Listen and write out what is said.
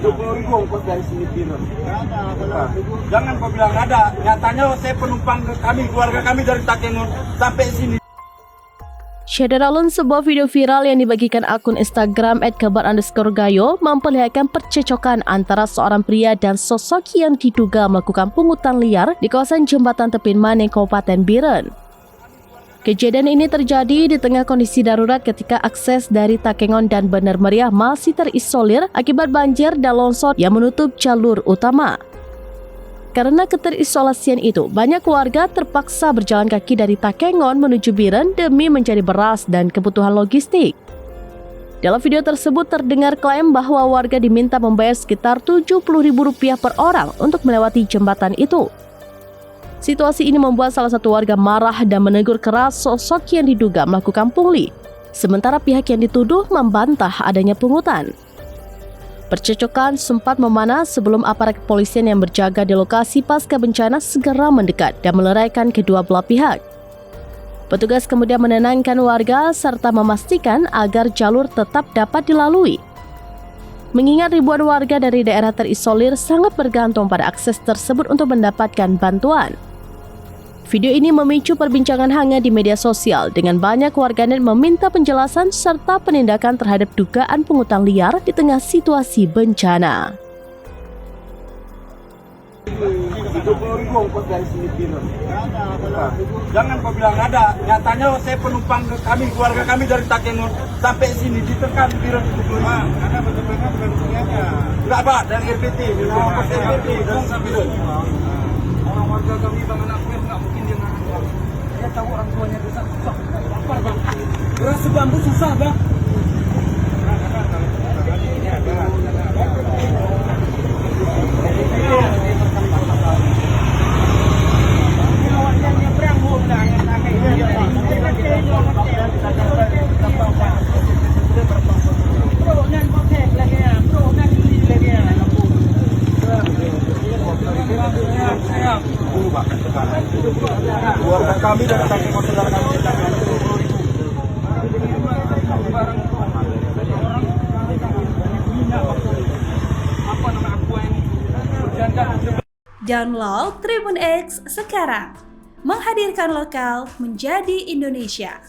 70.000 ongkos dari sini Biren. Jangan kau bilang ada. Nyatanya saya penumpang keluarga kami dari Takengon sampai sini. Syederalun, sebuah video viral yang dibagikan akun Instagram @kabar_gayo memperlihatkan percecokan antara seorang pria dan sosok yang diduga melakukan pungutan liar di kawasan Jembatan Tepin Maneng, Kabupaten Biren. Kejadian ini terjadi di tengah kondisi darurat ketika akses dari Takengon dan Bener Meriah masih terisolir akibat banjir dan longsor yang menutup jalur utama. Karena keterisolasian itu, banyak warga terpaksa berjalan kaki dari Takengon menuju Biren demi mencari beras dan kebutuhan logistik. Dalam video tersebut terdengar klaim bahwa warga diminta membayar sekitar Rp70.000 per orang untuk melewati jembatan itu. Situasi ini membuat salah satu warga marah dan menegur keras sosok yang diduga melakukan pungli, sementara pihak yang dituduh membantah adanya pungutan. Percecokan sempat memanas sebelum aparat kepolisian yang berjaga di lokasi pasca bencana segera mendekat dan meleraikan kedua belah pihak. Petugas kemudian menenangkan warga serta memastikan agar jalur tetap dapat dilalui. Mengingat ribuan warga dari daerah terisolir sangat bergantung pada akses tersebut untuk mendapatkan bantuan. Video ini memicu perbincangan hangat di media sosial dengan banyak warganet meminta penjelasan serta penindakan terhadap dugaan pungutan liar di tengah situasi bencana. 70.000 ongkos dari sini Biren. Jangan kau bilang ada. Nyatanya saya penumpang keluarga kami dari Takengon sampai sini ditekan Biren 75. Ada betul-betul bukan sini aja. Enggak Pak, dari RPT. Ongkos RPT dari Biren. Orang warga kami bang anak gue nggak mungkin dia nggak uang. Dia tahu orang tuanya susah. Apa bang? Beras sebambu susah bang. Keluarga kami dari Takengon saudara kami Download Tribun X sekarang, menghadirkan lokal menjadi Indonesia.